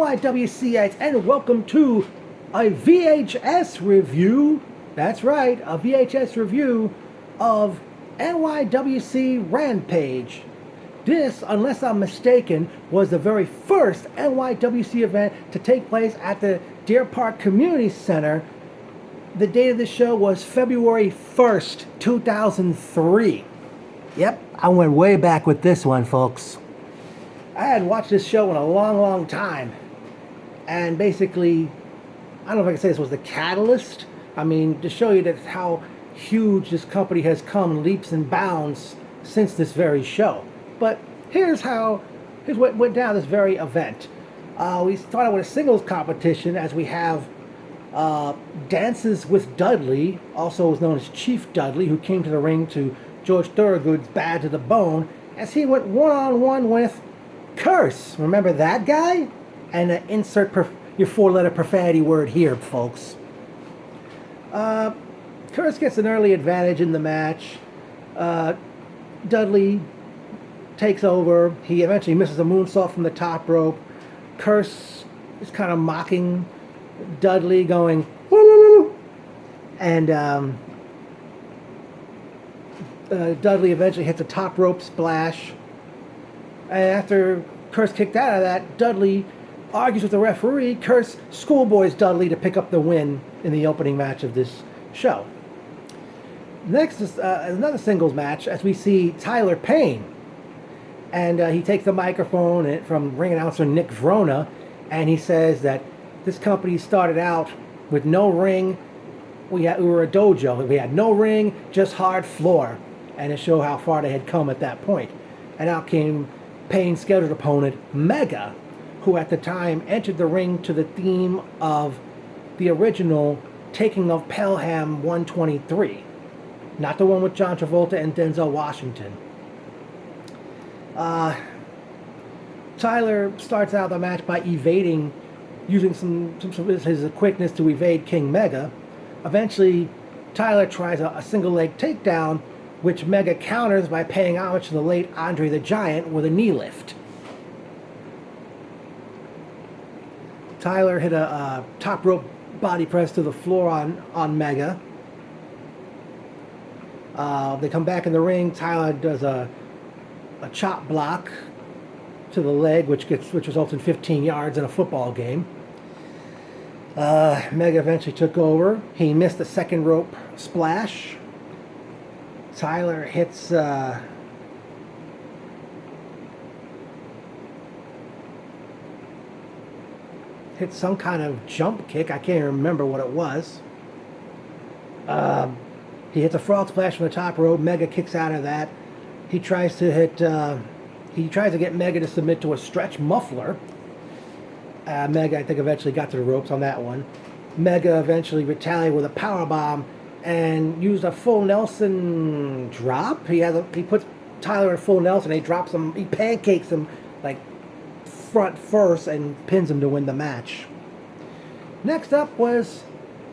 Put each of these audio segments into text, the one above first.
NYWCites, and welcome to a VHS review. That's right, a VHS review of NYWC Rampage. This, unless I'm mistaken, was the very first NYWC event to take place at the Deer Park Community Center. The date of the show was February 1st, 2003. Yep, I went way back with this one, folks. I hadn't watched this show in a long time. And basically, I don't know if I can say this was the catalyst. I mean, to show you that how huge this company has come leaps and bounds since this very show. But here's what went down this very event. We started with a singles competition, as we have Dances with Dudley, also was known as Chief Dudley, who came to the ring to George Thorogood's Bad to the Bone, as he went one-on-one with Curse. Remember that guy? And insert your four-letter profanity word here, folks. Curse gets an early advantage in the match. Dudley takes over. He eventually misses a moonsault from the top rope. Curse is kind of mocking Dudley, going, woo! And Dudley eventually hits a top rope splash. And after Curse kicked out of that, Dudley argues with the referee. Curse schoolboys Dudley to pick up the win in the opening match of this show. Next is another singles match, as we see Tyler Payne. And he takes the microphone from ring announcer Nick Vrona, and he says that this company started out with no ring. We were a dojo. We had no ring, just hard floor. And to show how far they had come at that point. And out came Payne's scheduled opponent, Mega, who at the time entered the ring to the theme of the original Taking of Pelham 123. Not the one with John Travolta and Denzel Washington. Tyler starts out the match by evading, using some of his quickness to evade King Mega. Eventually, Tyler tries a single leg takedown, which Mega counters by paying homage to the late Andre the Giant with a knee lift. Tyler hit a top rope body press to the floor on Mega. They come back in the ring. Tyler does a chop block to the leg, which results in 15 yards in a football game. Mega eventually took over. He missed the second rope splash. Tyler hits some kind of jump kick. I can't even remember what it was. He hits a frog splash from the top rope. Mega kicks out of that. He tries to get Mega to submit to a stretch muffler. Mega, I think, eventually got to the ropes on that one. Mega eventually retaliated with a powerbomb and used a full Nelson drop. He puts Tyler in full Nelson. He pancakes him like front first and pins him to win the match. Next up was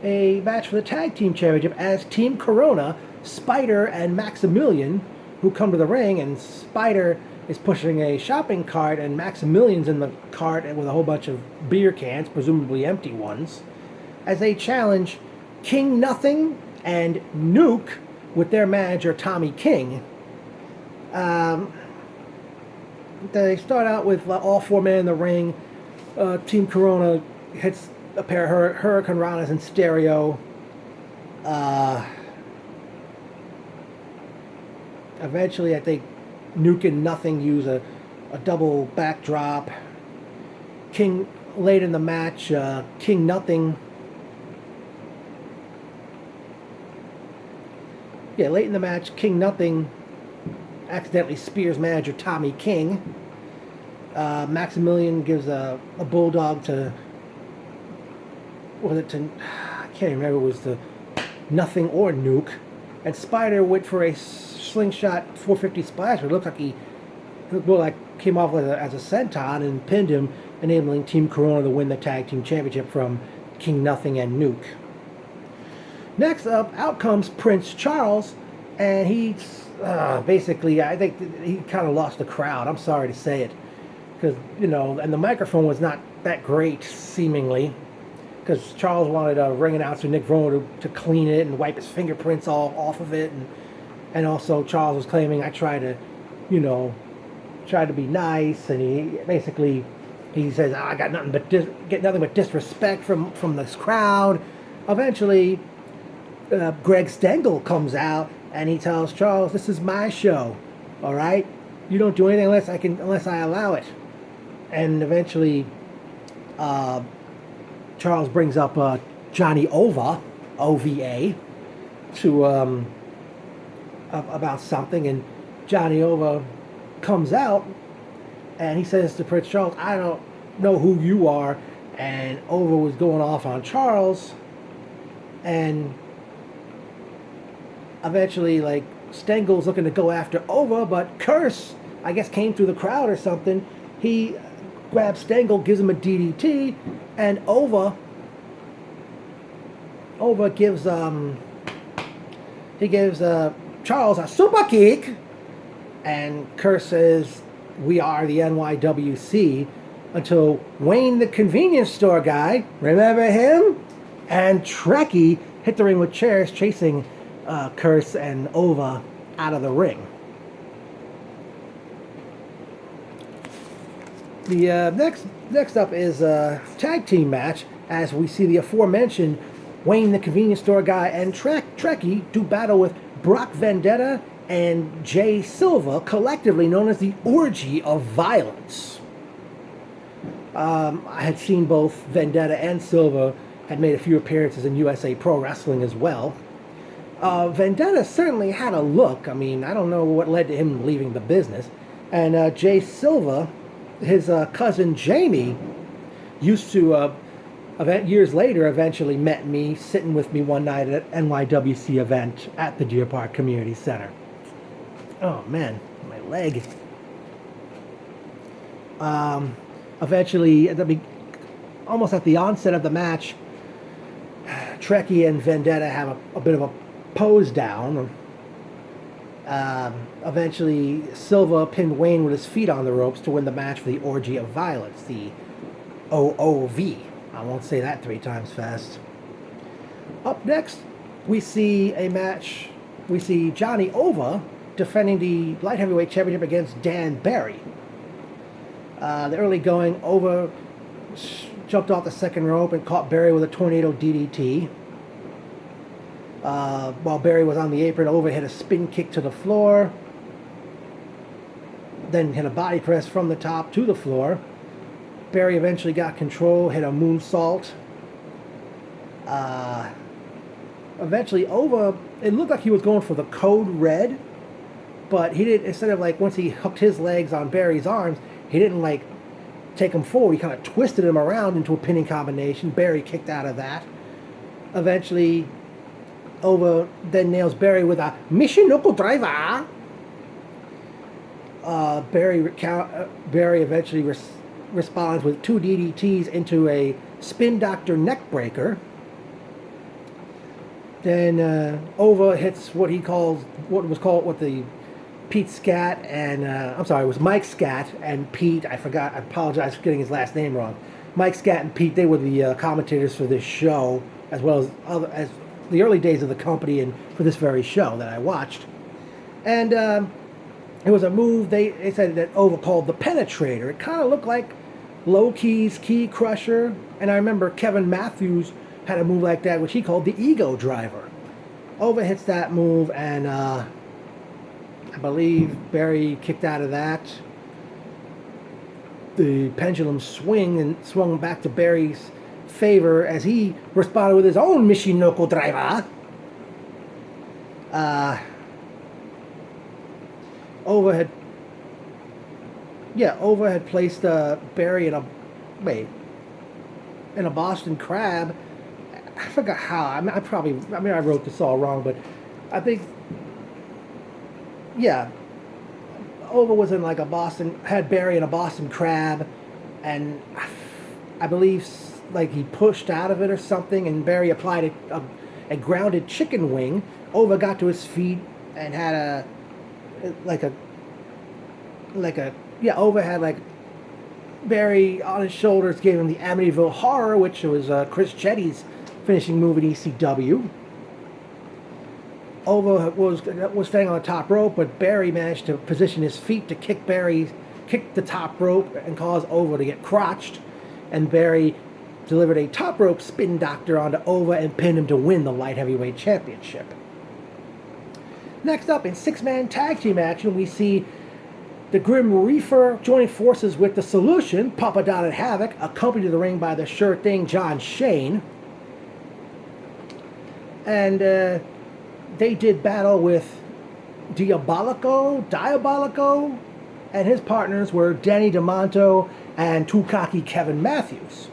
a match for the Tag Team Championship, as Team Corona, Spider and Maximilian, who come to the ring, and Spider is pushing a shopping cart, and Maximilian's in the cart with a whole bunch of beer cans, presumably empty ones, as they challenge King Nothing and Nuke with their manager Tommy King. They start out with all four men in the ring. Team Corona hits a pair of Hurricane Ranas in stereo. Eventually, I think Nuke and Nothing use a double backdrop. King, late in the match, King Nothing... Yeah, late in the match, King Nothing accidentally spears manager Tommy King. Maximilian gives a bulldog to... I can't remember, it was the Nothing or Nuke. And Spider went for a slingshot 450 splash, but it looked like came off as a senton and pinned him, enabling Team Corona to win the Tag Team Championship from King Nothing and Nuke. Next up, out comes Prince Charles, and basically, I think he kind of lost the crowd. I'm sorry to say it. because and the microphone was not that great seemingly, because Charles wanted ring announcer Nick Vrono to clean it and wipe his fingerprints all off of it, and also Charles was claiming I tried to be nice, and he says, I got nothing but disrespect from this crowd. Eventually, Greg Stengel comes out and he tells Charles, "This is my show, all right? You don't do anything unless I allow it." And eventually, Charles brings up Johnny Ova, OVA, to about something, and Johnny Ova comes out and he says to Prince Charles, "I don't know who you are," and Ova was going off on Charles, and eventually, like, Stengel's looking to go after Ova, but Curse, I guess, came through the crowd or something. He grabs Stengel, gives him a DDT, and Ova gives Charles a super kick, and Curse says, "We are the NYWC," until Wayne the convenience store guy, remember him? And Trekkie hit the ring with chairs, chasing Curse and Ova out of the ring. The next up is a tag team match, as we see the aforementioned Wayne the convenience store guy and Trekkie do battle with Brock Vendetta and Jay Silva, collectively known as the Orgy of Violence. I had seen both Vendetta and Silva had made a few appearances in USA Pro Wrestling as well. Vendetta certainly had a look. I mean, I don't know what led to him leaving the business. And Jay Silva, his cousin Jamie, used to, years later, eventually met me, sitting with me one night at an NYWC event at the Deer Park Community Center. Oh man, my leg. Eventually, almost at the onset of the match, Trekkie and Vendetta have a bit of a pose down. Eventually, Silva pinned Wayne with his feet on the ropes to win the match for the Orgy of Violence, the OOV. I won't say that 3 times fast. Up next, we see a match. We see Johnny Ova defending the light heavyweight championship against Dan Barry. The early going, Ova jumped off the second rope and caught Barry with a tornado DDT. While Barry was on the apron, Ova hit a spin kick to the floor, then hit a body press from the top to the floor. Barry eventually got control, hit a moonsault. Eventually, Ova, it looked like he was going for the code red, but he didn't. Instead of, like, once he hooked his legs on Barry's arms, he didn't, like, take him forward. He kind of twisted him around into a pinning combination. Barry kicked out of that. Eventually, Ova then nails Barry with a Michinoku driver. Barry eventually responds with 2 DDTs into a spin doctor neck breaker. Then Ova hits what the Pete Scat and it was Mike Scat and Pete. I apologize for getting his last name wrong. Mike Scat and Pete, they were the commentators for this show, as well as the early days of the company and for this very show that I watched. And it was a move they said that Ova called the Penetrator. It kind of looked like Low Key's Key Crusher, and I remember Kevin Matthews had a move like that, which he called the Ego Driver. Ova hits that move, and I believe Barry kicked out of that. The pendulum swung back to Barry's favor as he responded with his own Michinoku driver. Ova had placed Barry in a Boston Crab. I forgot how. I wrote this all wrong, but I think, yeah, Ova was in like had Barry in a Boston Crab, and I believe like he pushed out of it or something, and Barry applied a grounded chicken wing. Ova got to his feet and had Ova had like Barry, on his shoulders, gave him the Amityville Horror, which was Chris Chetty's finishing move in ECW. Ova was standing on the top rope, but Barry managed to position his feet to kick the top rope and cause Ova to get crotched. And Barry delivered a top rope spin doctor onto Ova and pinned him to win the Light Heavyweight Championship. Next up, in six-man tag team action, we see the Grim Reaper joining forces with the Solution, Papa Don and Havoc, accompanied to the ring by the Sure Thing, John Shane. And they did battle with Diabolico, and his partners were Danny DeMonto and too cocky Kevin Matthews.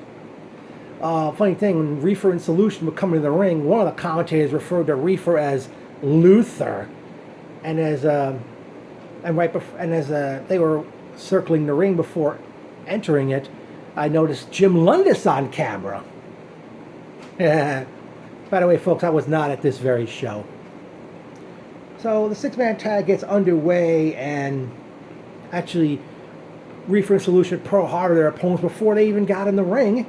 Funny thing, when Reefer and Solution were coming to the ring, one of the commentators referred to Reefer as Luther, and as they were circling the ring before entering it, I noticed Jim Lundis on camera. By the way, folks, I was not at this very show. So the six-man tag gets underway, and actually Reefer and Solution Pearl Harbor their opponents before they even got in the ring.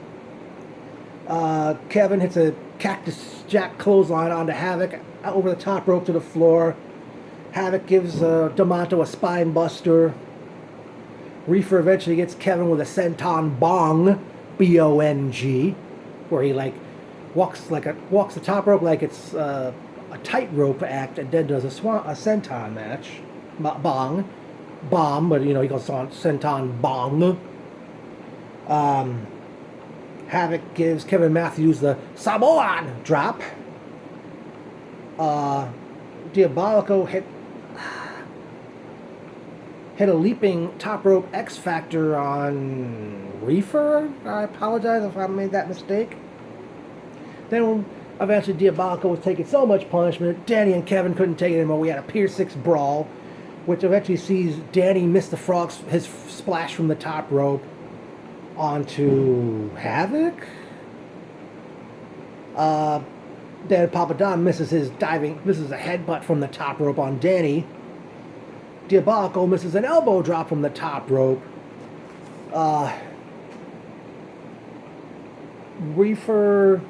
Kevin hits a Cactus Jack clothesline onto Havoc over the top rope to the floor. Havoc gives DeMonto a spine buster. Reefer eventually gets Kevin with a senton bong, B-O-N-G, where he walks the top rope like it's a tightrope act, and then does a senton match, bomb, but he goes on senton bong. Havoc gives Kevin Matthews the Samoan drop. Diabolico hit a leaping top rope X Factor on Reefer. I apologize if I made that mistake. Then eventually Diabolico was taking so much punishment, Danny and Kevin couldn't take it anymore. We had a Pier 6 brawl, which eventually sees Danny miss his splash from the top rope onto Havoc. Then Papa Don misses a headbutt from the top rope on Danny. Diabolico misses an elbow drop from the top rope. Reefer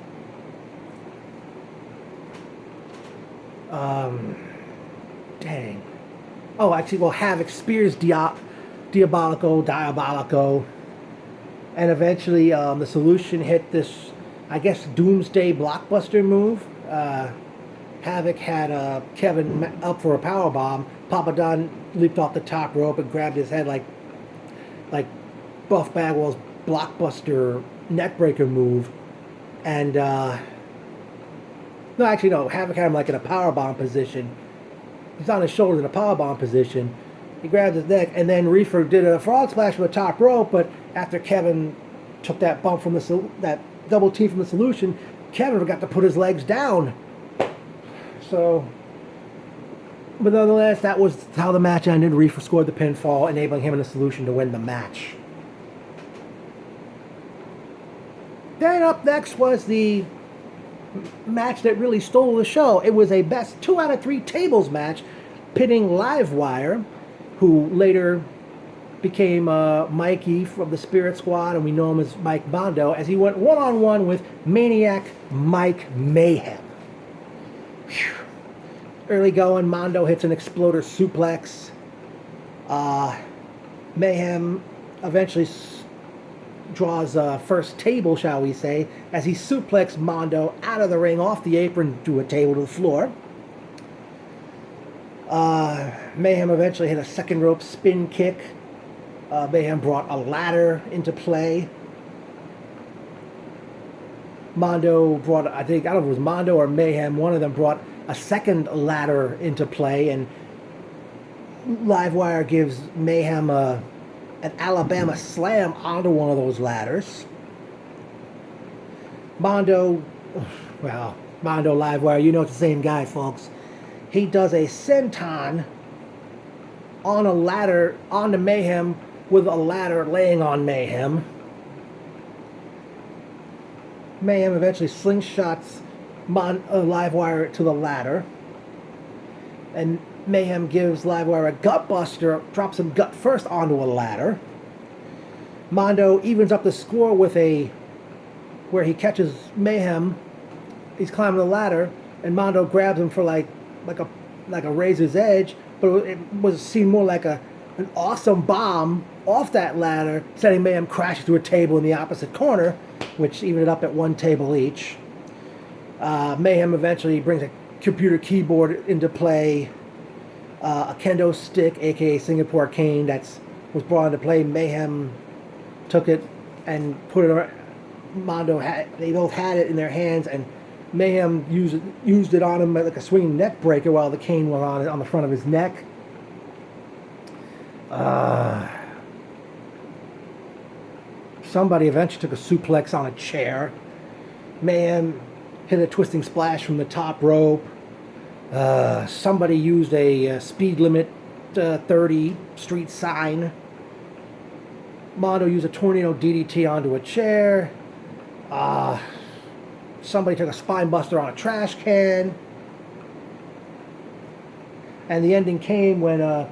dang. Oh, actually, Havoc spears Diabolico. And eventually, the Solution hit this, I guess, Doomsday Blockbuster move. Havoc had Kevin up for a powerbomb. Papa Don leaped off the top rope and grabbed his head like Buff Bagwell's Blockbuster neckbreaker move. And, Havoc had him in a powerbomb position. He's on his shoulder in a powerbomb position. He grabbed his neck, and then Reefer did a frog splash from the top rope, but after Kevin took that bump from that double T from the Solution, Kevin forgot to put his legs down. So, but nonetheless, that was how the match ended. Reefer scored the pinfall, enabling him and the Solution to win the match. Then up next was the match that really stole the show. It was a best 2 out of 3 tables match, pitting Livewire, who later became Mikey from the Spirit Squad, and we know him as Mike Mondo, as he went one-on-one with Maniac Mike Mayhem. Whew. Early going, Mondo hits an exploder suplex. Mayhem eventually draws first table, shall we say, as he suplexed Mondo out of the ring, off the apron, to a table to the floor. Mayhem eventually hit a second rope spin kick. Mayhem brought a ladder into play. Mondo brought, I don't know if it was Mondo or Mayhem, one of them brought a second ladder into play, and Livewire gives Mayhem an Alabama slam onto one of those ladders. Mondo, Livewire, you know it's the same guy, folks. He does a senton on a ladder onto Mayhem, with a ladder laying on Mayhem. Mayhem eventually slingshots Livewire to the ladder, and Mayhem gives Livewire a gut buster, drops him gut first onto a ladder. Mondo evens up the score with where he catches Mayhem. He's climbing the ladder, and Mondo grabs him for like a razor's edge, but it was seen more like an awesome bomb off that ladder, sending Mayhem crashing through a table in the opposite corner, which evened it up at 1 table each. Mayhem eventually brings a computer keyboard into play. A kendo stick, aka Singapore cane, was brought into play. Mayhem took it and put it around. They both had it in their hands, and Mayhem used it on him like a swinging neck breaker while the cane was on the front of his neck. Somebody eventually took a suplex on a chair. Mayhem hit a twisting splash from the top rope. Somebody used a speed limit 30 street sign. Mondo used a tornado DDT onto a chair. Somebody took a spine buster on a trash can. And the ending came when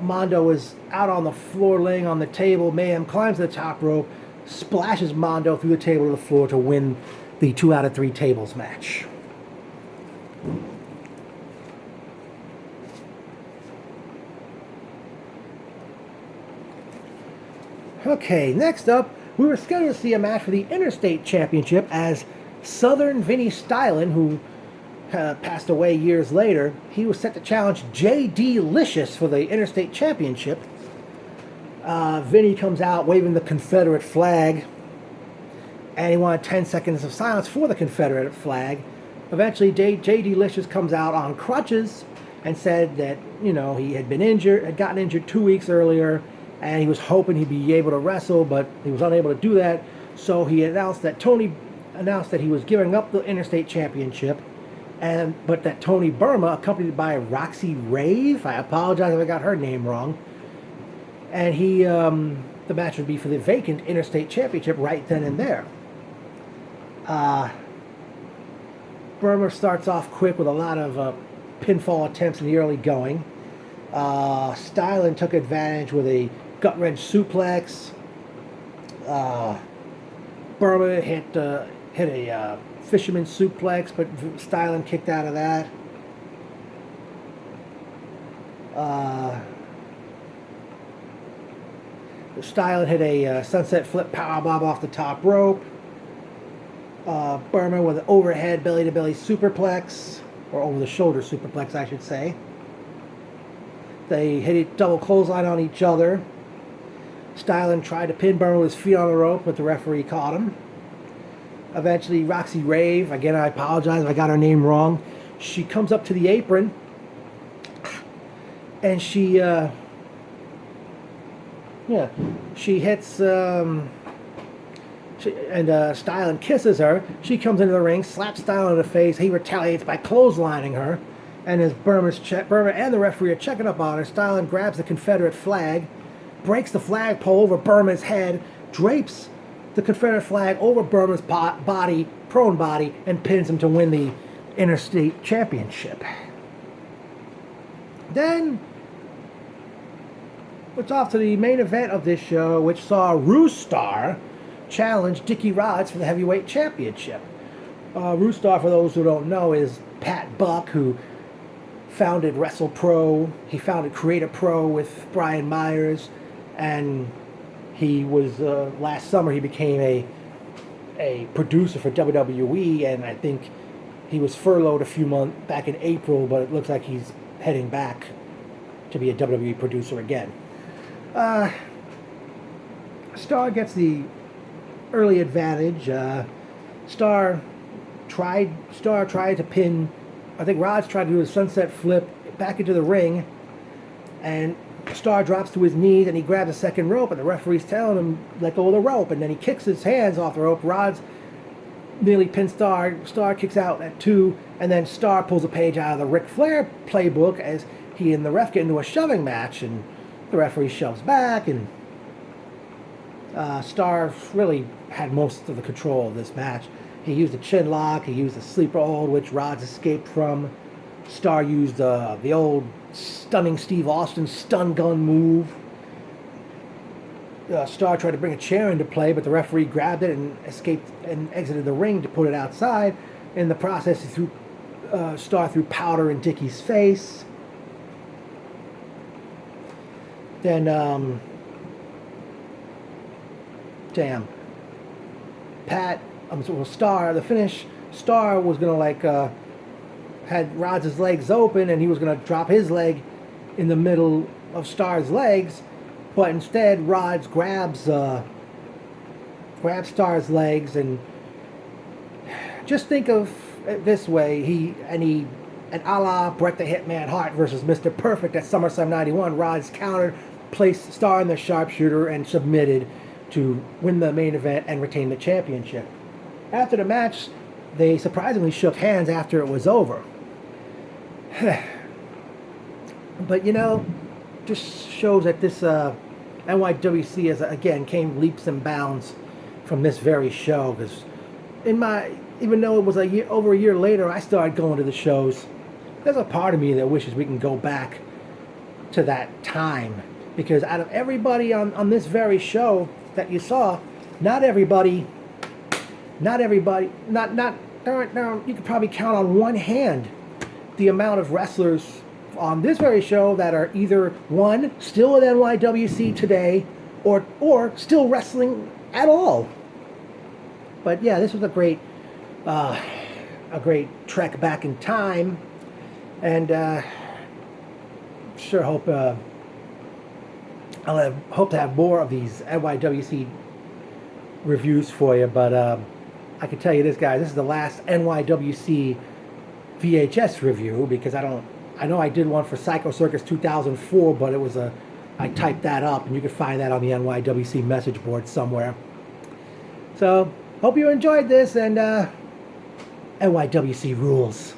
Mondo was out on the floor laying on the table. Mayhem climbs the top rope, splashes Mondo through the table to the floor to win the 2 out of 3 tables match. Okay, next up, we were scheduled to see a match for the Interstate Championship as Southern Vinny Stylen, who passed away years later, he was set to challenge J.D. Licious for the Interstate Championship. Vinny comes out waving the Confederate flag, and he wanted 10 seconds of silence for the Confederate flag. Eventually, J.D. Licious comes out on crutches and said that, he had gotten injured 2 weeks earlier, and he was hoping he'd be able to wrestle, but he was unable to do that. So he announced that he was giving up the Interstate Championship, but that Tony Burma, accompanied by Roxy Rave, I apologize if I got her name wrong, and the match would be for the vacant Interstate Championship right then and there. Burma starts off quick with a lot of pinfall attempts in the early going. Stylen took advantage with a gut-wrench suplex. Burma hit a fisherman suplex, but Stylen kicked out of that. Stylen hit a sunset flip powerbomb off the top rope. Burma with an overhead belly-to-belly superplex, or over-the-shoulder superplex, I should say. They hit a double clothesline on each other. Stylen tried to pin Burma with his feet on the rope, but the referee caught him. Eventually, Roxy Rave, again, I apologize if I got her name wrong, she comes up to the apron, and she hits, Stylen kisses her. She comes into the ring, slaps Stylen in the face. He retaliates by clotheslining her. And as Burma and the referee are checking up on her, Stylen grabs the Confederate flag, breaks the flagpole over Burma's head, drapes the Confederate flag over Burma's prone body, and pins him to win the Interstate Championship. Then, it's off to the main event of this show, which saw Roostar challenge Dickie Rods for the Heavyweight Championship. Roostar, for those who don't know, is Pat Buck, who founded Wrestle Pro. He founded Create a Pro with Brian Myers, and he was last summer he became a producer for WWE, and I think he was furloughed a few months back in April, but it looks like he's heading back to be a WWE producer again. Star gets the early advantage. Star tried to pin. I think Rods tried to do a sunset flip back into the ring, and Star drops to his knees and he grabs a second rope, and the referee's telling him let go of the rope, and then he kicks his hands off the rope. Rods nearly pins Star. Star kicks out at 2, and then Star pulls a page out of the Ric Flair playbook as he and the ref get into a shoving match, and the referee shoves back, and Star really had most of the control of this match. He used a chin lock, he used a sleeper hold, which Rods escaped from. Star used the old stunning Steve Austin stun gun move. Starr tried to bring a chair into play, but the referee grabbed it and escaped and exited the ring to put it outside. In the process, he threw Starr threw powder in Dickie's face. Then, Starr, the finish, Starr was going to had Rod's legs open, and he was going to drop his leg in the middle of Starr's legs, but instead Rods grabs Starr's legs, and just think of it this way, and a la Bret the Hitman Hart versus Mr. Perfect at SummerSlam 91, Rods countered, placed Starr in the sharpshooter, and submitted to win the main event and retain the championship. After the match, they surprisingly shook hands after it was over. But just shows that this NYWC again came leaps and bounds from this very show. Because even though it was over a year later, I started going to the shows. There's a part of me that wishes we can go back to that time, because out of everybody on this very show that you saw, you could probably count on one hand the amount of wrestlers on this very show that are either, one, still at NYWC today, or still wrestling at all. But yeah, this was a great trek back in time, and sure hope I'll hope to have more of these NYWC reviews for you. But I can tell you this, guys, this is the last NYWC VHS review, because I know I did one for Psycho Circus 2004, but I typed that up, and you can find that on the NYWC message board somewhere. So, hope you enjoyed this, and NYWC rules.